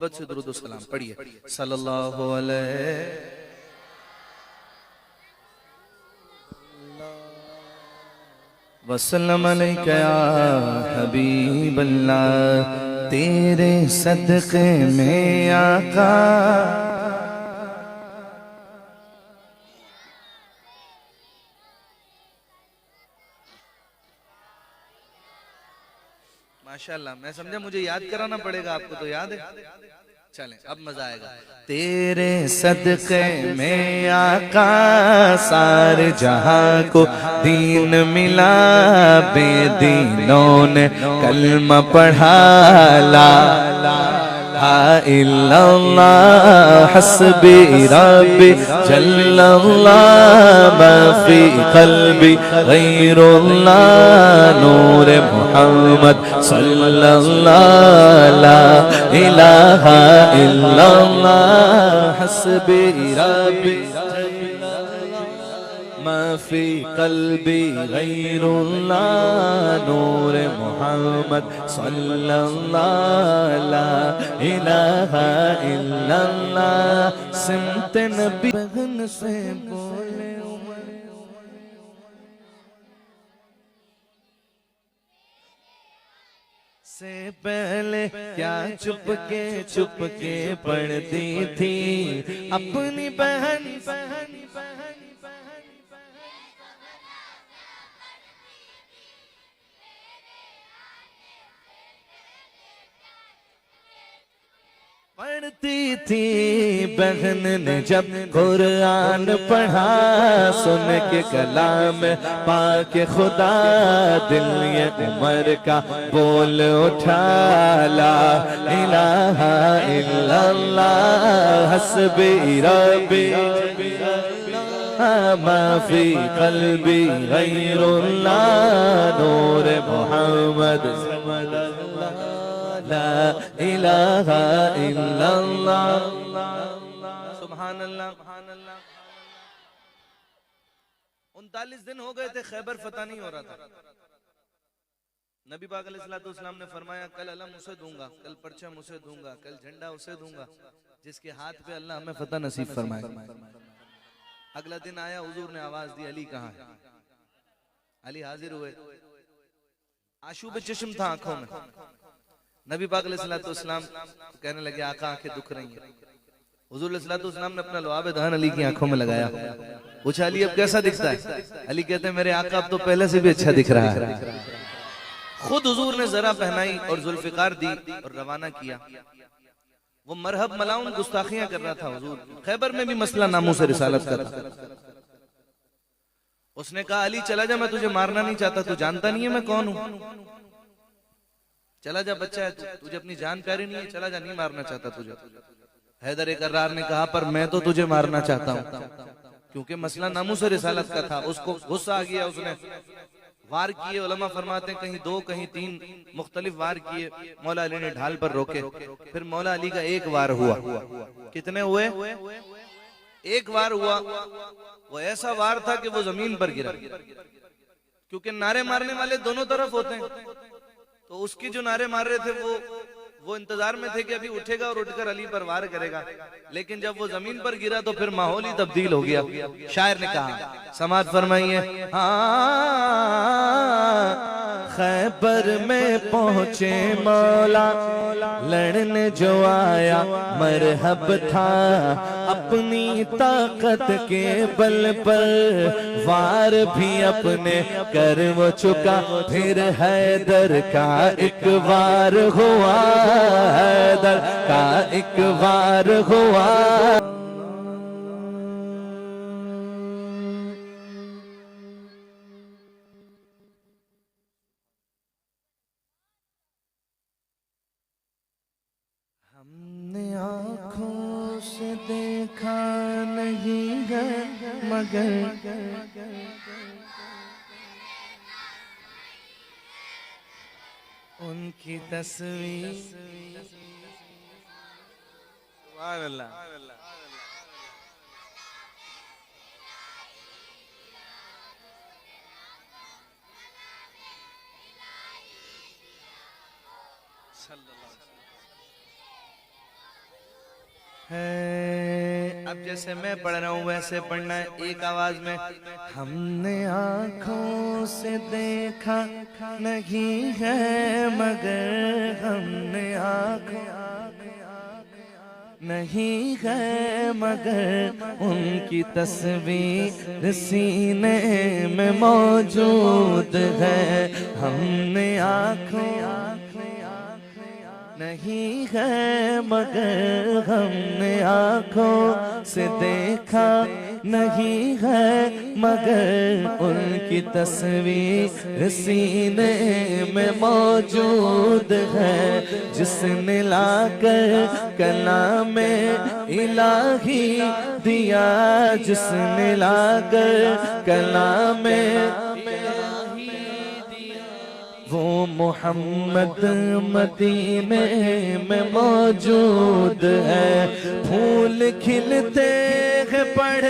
मोहब्बत से दुरूद व सलाम पढ़िए। सल्लल्लाहु अलैहि वसल्लम अलैका या हबीबल्लाह, तेरे सदक़े में आका। माशाल्लाह, मैं समझा मुझे याद कराना पड़ेगा, आपको तो याद है। चलें अब मजा आएगा। तेरे सदक़े में आका सारे जहां को दीन मिला, बेदीनों ने कलमा पढ़ा, ला इल्लल्लाह हस्बी रब्बी जल्लल्लाह मा फी क़ल्बी गैरुल्लाह नूर मुहम्मद सल्लल्लाह ला इलाहा इल्लल्लाह हस्बी रब्बी मा फी क़ल्बी गैरुल्लाह नूर मुहम्मद सल्लल्लाह ला इलाहा इल्लल्लाह। सिमत नबी बगन से बोले से पहले क्या चुपके पढ़ती थी अपनी बहन पढ़ती थी बहन ने जब कुरान पढ़ा, सुन के कलाम पाक खुदा दिल ये उमर का बोल उठा, ला इलाहा इल्लल्लाह हस्बी रब्बी मा फी क़ल्बी गैरुल्लाह नूर मुहम्मद ला इलाहा इल्लल्लाह। सुभान अल्लाह। 39 दिन हो गए थे, खैबर फतह नहीं हो रहा था। नबी पाक अलैहिस्सलाम ने फरमाया कल अलम उसे दूंगा, कल परचम उसे दूंगा, कल झंडा उसे दूंगा जिसके हाथ पे अल्लाह हमें फतह नसीब फरमाए। अगला दिन आया, हुजूर ने आवाज दी अली कहाँ है। अली हाजिर हुए, आशूब चश्म था आंखों में। नबी पाक अलैहिस्सलाम कहने लगे आका आंखें दुख रही हैं। हुजूर अलैहिस्सलाम ने अपना लुआब दहन अली की आंखों में लगाया, पूछा अली अब कैसा दिखता है। अली कहते हैं मेरे आका अब तो पहले से भी अच्छा दिख रहा है। खुद हुजूर ने जरा पहनाई और जुल्फिकार दी और रवाना किया। वो मरहब मलाउन गुस्ताखियां कर रहा था हुजूर। खैबर में भी मसला नामों से रिसालत का था। उसने कहा अली चला जा, मैं तुझे मारना नहीं चाहता, तू जानता नहीं है मैं कौन हूं। चला जा बच्चा है, तुझे अपनी जान प्यारी नहीं है, चला जा, नहीं मारना चाहता तुझे। हैदर कर्रार ने कहा पर मैं तो तुझे मारना चाहता हूं, क्योंकि मसला नामूस रिसालत का था। उसको गुस्सा आ गया, उसने वार किए। उलमा फरमाते हैं कहीं 2 कहीं 3 मुख्तलिफ वार किए। मौला अली ने ढाल पर रोके, फिर मौला अली का एक वार हुआ। कितने हुए? एक वार हुआ। वो ऐसा वार था कि वो जमीन पर गिरा, क्योंकि नारे मारने वाले दोनों तरफ होते हैं। तो उसकी जो नारे मार रहे थे वो इंतजार में थे कि अभी उठेगा और उठकर अली पर वार करेगा, लेकिन जब वो जमीन पर गिरा तो फिर माहौल ही तब्दील हो गया। शायर ने कहा, समाज फरमाइए, हाँ खैबर में पहुंचे मौला लड़ने जो आया मरहब था, अपनी ताकत के बल पर वार भी अपने कर वो चुका। फिर हैदर का एक वार हुआ, हैदर का एक वार हुआ। हमने आँखों से देखा नहीं है मगर उनकी तस्वीर। सुभान अल्लाह। है। अब जैसे मैं पढ़ रहा हूँ वैसे पढ़ना है, एक आवाज में। हमने आँखों से देखा नहीं है मगर हमने आँखों नहीं है मगर उनकी तस्वीर सीने में मौजूद है। हमने आँखों नहीं है मगर हमने आँखों से देखा नहीं है मगर उनकी तस्वीर सीने में मौजूद है। जिसने लाकर कलामे इलाही दिया, जिसने लाकर कलामे वो मोहम्मद मदीने में मौजूद है। फूल खिलते हैं पढ़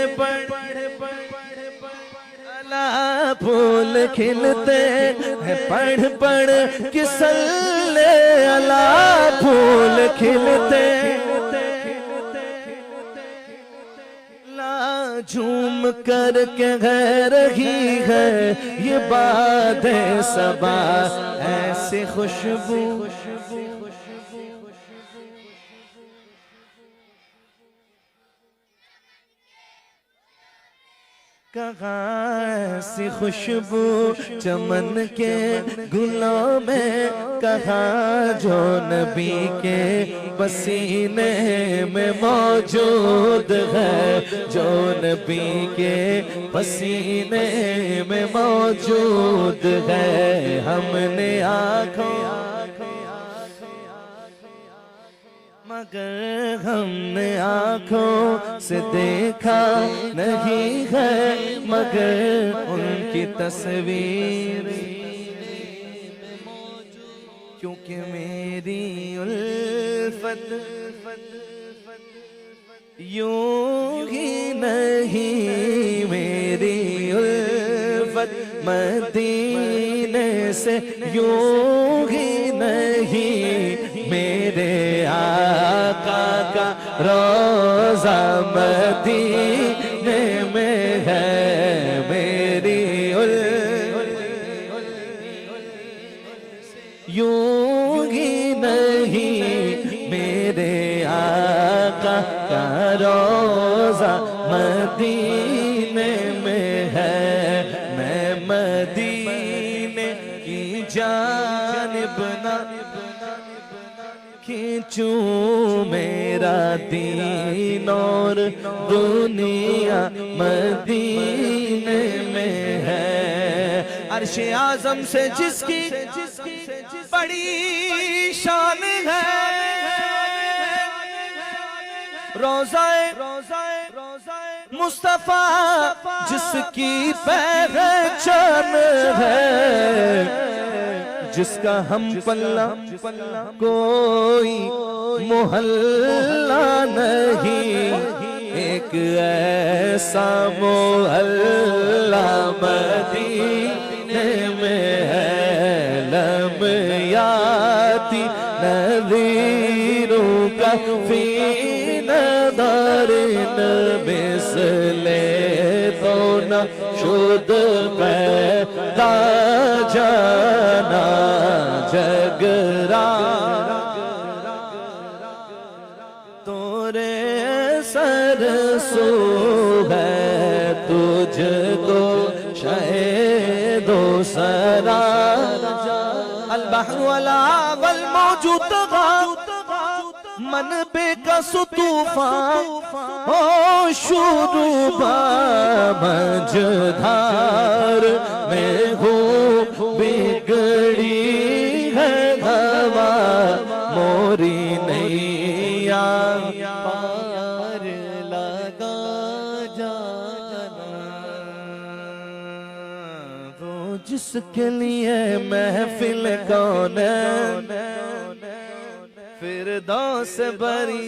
अला, फूल खिलते हैं पढ़ कि सल्ले अला, फूल खिलते झूम कर के गा रही है ये बातें सबा, ऐसे खुशबू कहाँ ऐसी खुशबू चमन के गुलों में, कहाँ जो नबी के पसीने में मौजूद है, जो नबी के पसीने में मौजूद है। हमने आँखों मगर हमने आँखों से देखा नहीं है मगर उनकी तस्वीर, क्योंकि मेरी उल्फत यूं ही नहीं, मेरी उल्फत मदीने से यूं ही नहीं। मेरे आका का रोज़ा मदीने में है, मेरी यूं ही नहीं। मेरे आका का रोज़ा मदीने में है। मैं मदीने की जानिब ना खींचूं, मेरा दीन और दुनिया मदीने में है। अर्शे आज़म से जिसकी बड़ी शान है, रोज़ाए मुस्तफा जिसकी पहचान है। जिसका हम पल्ला कोई मोहल्ला नहीं, एक ऐसा मोहल्ला मदीने में है। लम याती नज़ीरों का फी नज़रिन मिसले तो न शुद्ध पैदा जाना जगरा। तोरे सरसो है तुझको शहीदो सरा। अल बहर वला वल मौजूद मन बेकस तूफान हो शुरू मझधार में हो बिगड़ी है हवा मोरी नैया पार लगा जाना। वो जिसके लिए महफिल कौन फिरदौस बरी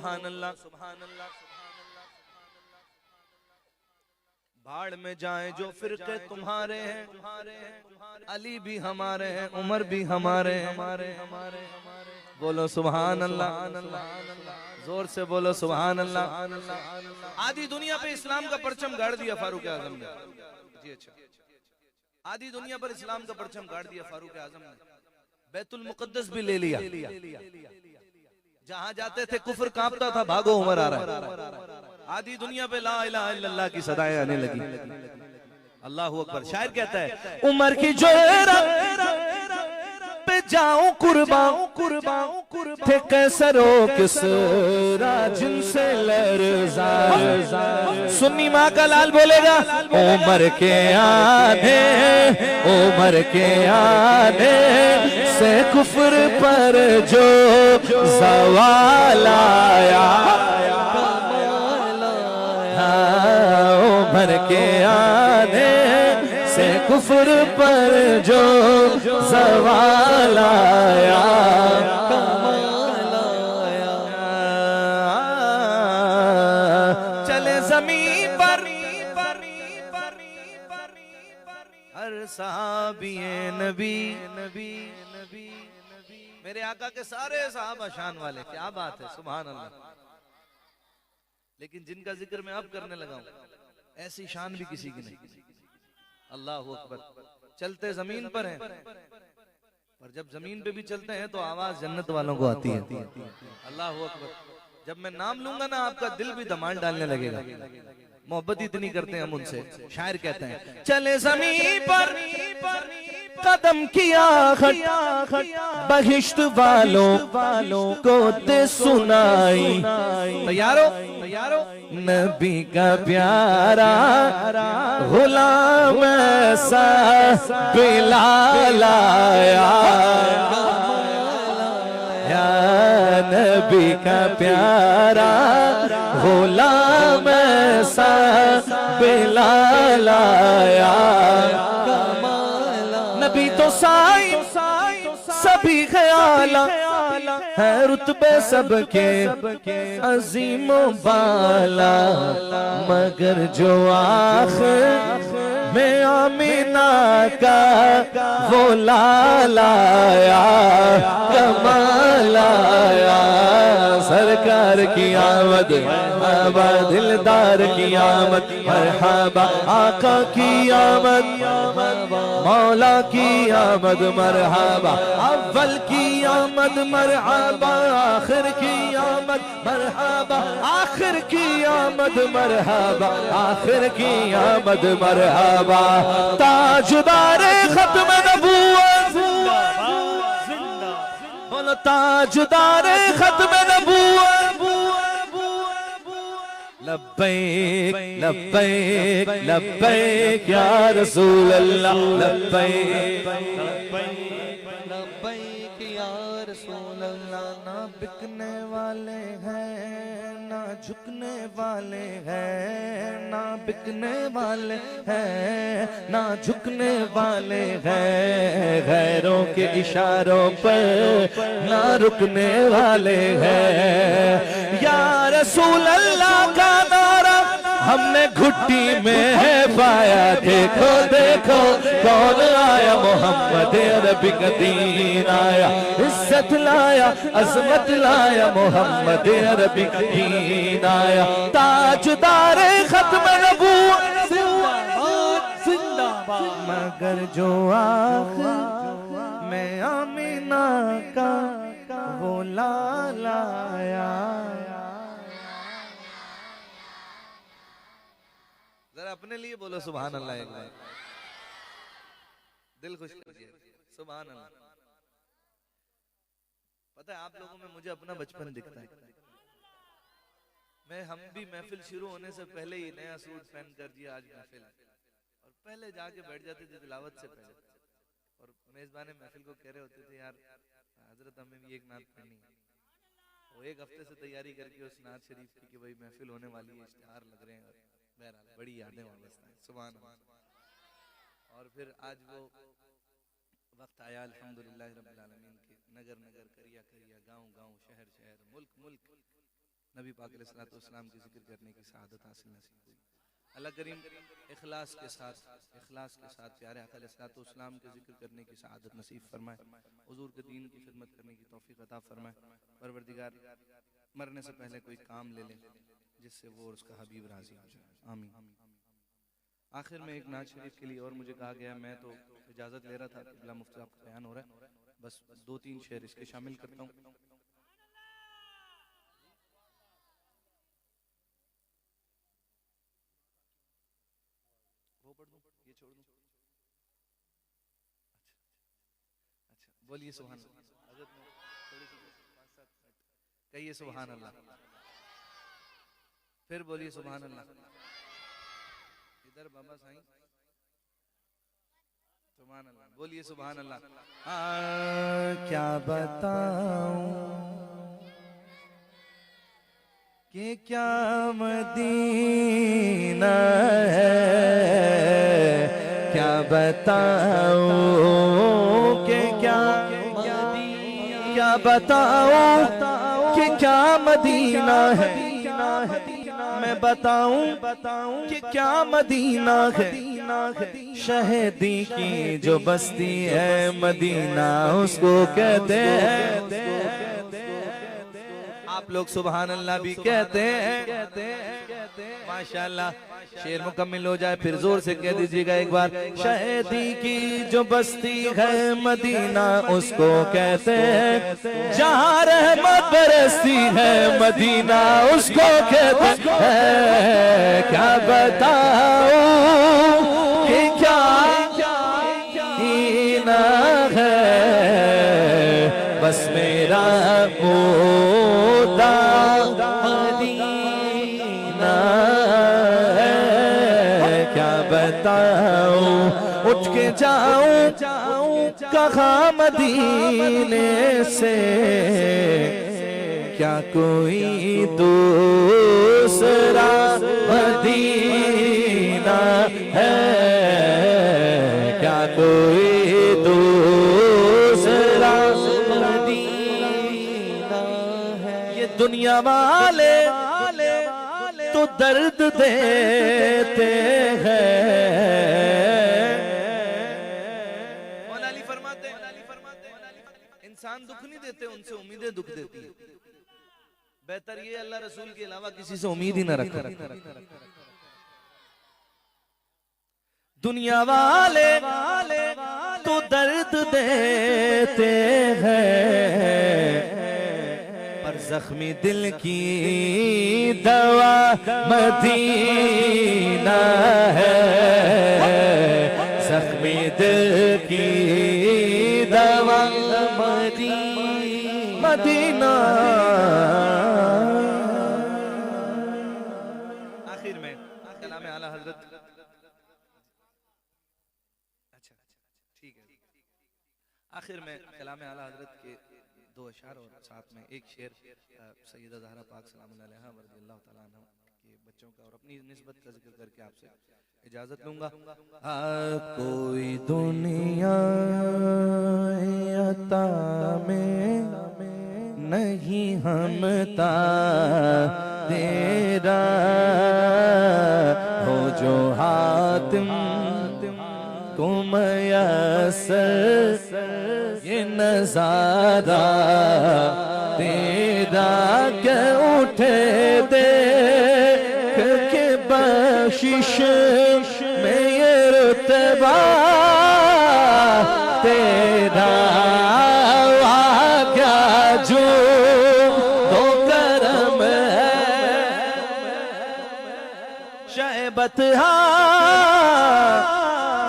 सुभान अल्लाह सुभान अल्लाह। भाड़ में जाए जो फिरके तुम्हारे हैं, अली भी हमारे हैं, उमर भी हमारे हैं। बोलो सुभान अल्लाह, जोर से बोलो सुभान अल्लाह। आधी दुनिया पे इस्लाम का परचम गाड़ दिया फारूक आजम ने। जी अच्छा, आधी दुनिया पर इस्लाम का परचम गाड़ दिया फारूक आजम ने। बैतुल मुकद्दस भी ले लिया। जहां जाते थे कुफर कांपता था, भागो उमर आ रहा है। आधी दुनिया पे ला इलाहा इल्लल्लाह की सदाएं आने लगी। अल्लाह अकबर। शायर कहता है उमर की जोरत पे जाऊं कुर्बान थे कैसरो किस राजिन से लरज़ा। सुन्नी माँ का लाल बोलेगा उमर के आने से कुफर पर जो ज़वाल आया। उमर के आने से कुफर पर जो ज़वाल आया। चले ज़मीन पर हर सहाबिए नबी, मेरे आका के सारे सहाबा शान वाले। क्या बात है, सुभान अल्लाह। लेकिन जिनका जिक्र मैं अब करने लगा हूं, ऐसी शान भी किसी की नहीं। अल्लाह अकबर। चलते जमीन पर हैं, और जब जमीन पे भी चलते हैं तो आवाज जन्नत वालों को आती है। अल्लाह अकबर। जब मैं नाम लूंगा ना, आपका दिल भी धमाल डालने लगेगा। मोहब्बत इतनी करते हैं हम उनसे। शायर कहते हैं चले जमीन पर कदम किया बहिश्त वालों को दे सुनाई। तैयारो नबी का प्यारा गुलाम ऐसा बिलाल आया। नबी का प्यारा गुलाम ऐसा बिलाल आया। नबी तो साईं सभी ख्याल है, रुतबे सबके अजीमो बाला, मगर जो आखिर में आमीना का वो लाल आया, कमाल आया। सरकार की आमद मरहबा, दिलदार की आमद मरहबा, आका की आमद मौला की आमद मरहबा, अव्वल की आमद मरहबा, आखिर की आमद मरहबा, आखिर की आमद मरहबा, आखिर की आमद मरहबा। ताजदारे खत्म नबूवत, बोलो ताजदारे खत्म नबूवत। लब्बैक लब्बैक लब्बैक या रसूल अल्लाह, लब्बैक लब्बैक या रसूल अल्लाह। ना बिकने वाले हैं, ना झुकने वाले हैं, ना बिकने वाले हैं, ना झुकने वाले हैं, गैरों के इशारों पर ना रुकने वाले हैं। या रसूल अल्लाह का नारा हमने घुट्टी में है पाया। देखो देखो कौन आया, मोहम्मद अरबी का दीन आया, इज्जत लाया, अजमत लाया, मोहम्मद अरबी का दीन आया। ताजदारे खत्म नबूवत जिंदाबाद, मगर जो आखिर में आमीना का वो लाल आया। जरा अपने लिए बोलो सुभान अल्लाह एक बार, दिल खुश कीजिए सुभान अल्लाह। पता है आप लोगों में मुझे अपना बचपन दिखता है। हम भी महफिल शुरू होने से पहले ही नया सूट पहन कर जी आज महफिल, और पहले जाके बैठ जाते थे तिलावत से पहले, और मेजबान महफिल को कह रहे होते थे यार हजरत हमें भी एक नात पढ़नी है। वो एक हफ्ते से तैयारी करके उस नात शरीफ की कि भाई महफिल होने वाली है, इश्तिहार लग रहे हैं, बहरहाल बड़ी यादें वाबस्ता हैं सुभान अल्लाह। और फिर आज वो वक्त आया अल्हम्दुलिल्लाह रब्बिल आलमीन के, नगर नगर करिया करिया, गांव गांव, शहर शहर, मुल्क मुल्क नबी पाक अलैहिस्सलाम के जिक्र करने की सआदत हासिल नसीब हुई। अल्लाह करीम इखलास के साथ प्यारे आका अलैहिस्सलाम के जिक्र करने की सआदत नसीब फरमाए, हुजूर के दीन की खिदमत करने की तौफीक अता फरमाए। परवरदिगार मरने से पहले कोई काम ले ले जिससे वो और उसका हबीब राजी हो जाए, आमीन। आखिर में एक नात शरीफ के लिए और मुझे कहा गया, मैं तो इजाजत ले रहा था, क़िबला मुफ्ती साहब का बयान हो रहा है, बस 2-3 शेर इसके शामिल करता हूँ। वो पढ़ दूं, ये छोड़ दूं? अच्छा, बोलिए सुभान अल्लाह। कहिए सुभान अल्लाह, फिर बोलिए सुभान अल्लाह। इधर बाबा साईं, सुभान अल्लाह, बोलिए सुभान अल्लाह। क्या बताऊं कि क्या मदीना है, क्या बताऊं कि क्या बताऊं कि क्या मदीना है, मैं बताऊं कि क्या मदीना है। शहदी की जो बस्ती है मदीना उसको कहते हैं। आप लोग सुभान अल्लाह भी कहते हैं, माशाअल्लाह। शेर मुकम्मिल हो जाए फिर जोर से कह दीजिएगा एक बार। शहदी की जो बस्ती है मदीना उसको कहते हैं, जहाँ रहमत बरसती है मदीना उसको कहते हैं। क्या बताऊं कि क्या मदीना है, बस मेरा मुद्दा मदीना है। क्या बताऊं उठ के जाऊं कहाँ मदीने से, क्या कोई दूसरा मदीना है, क्या कोई दूसरा मदीना है। ये दुनिया वाले तो दर्द देते हैं, इंसान दुख नहीं देते, उनसे उम्मीदें दुख देती है। बेहतर ये अल्लाह रसूल के अलावा किसी से उम्मीद ही न रखा। दुनिया वाले तो दर्द देते हैं, पर जख्मी दिल की दवा मदीना है। जख्मी दिल की दवा मदीना। आखिर में कलाम आला हजरत, अच्छा ठीक है, आखिर में कलाम आला हजरत के 2 अशार और साथ में एक शेर सैयदा ज़हरा पाक सलामुल्लाह अलैहा रज़ियल्लाहु ताला अन्हा के बच्चों का और अपनी निस्बत का जिक्र करके आपसे इजाजत लूंगा। कोई दुनिया अता में नहीं हमता तेरा, हो जो हातिम को मयस्सर ये नज़ारा तेरा के उठे देख के बख्शिश में ये रुतबा तेरा। क्या जो तो करम है शहबत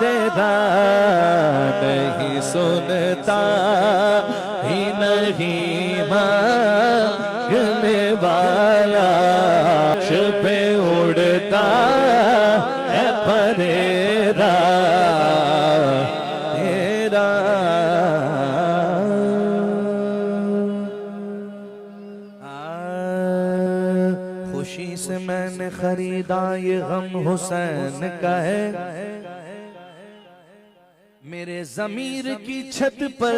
तेरा नहीं सुनता ही नहीं मांगने वाला, पे उड़ता है परेरा तेरा। खुशी से मैंने खरीदा ये गम हुसैन का है, मेरे ज़मीर की छत पर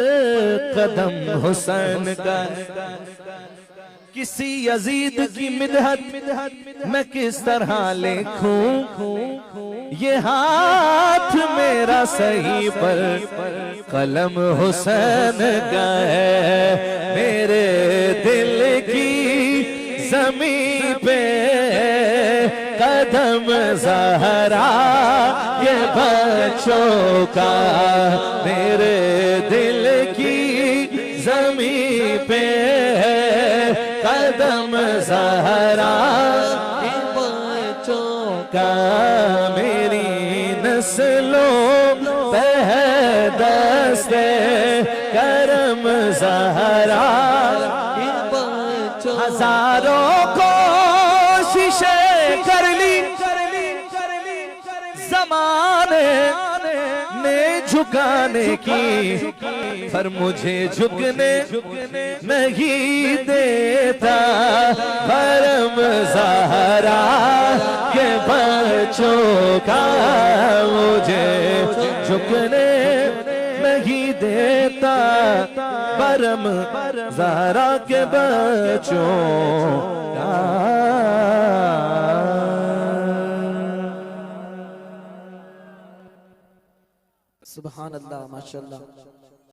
कदम हुसैन का, किसी यजीद की मिदहत मैं किस तरह लिखूं, ये हाथ मेरा सही पर कलम हुसैन का है। मेरे दिल की ज़मीं पे कदम ज़हरा ये बच्चों का, मेरे दिल की ज़मीं पे कदम ज़हरा ये बच्चों का, मेरी नस्लों पे है दस्ते करम ज़हरा ये बच्चों। हजारों कोशिशें कर ली ज़माने ने झुकाने की, पर मुझे झुकने नहीं देता करम ज़हरा के बच्चों का, मुझे झुकने नहीं देता परम ज़हरा के बच्चों का। सुभान अल्लाह, माशाअल्लाह।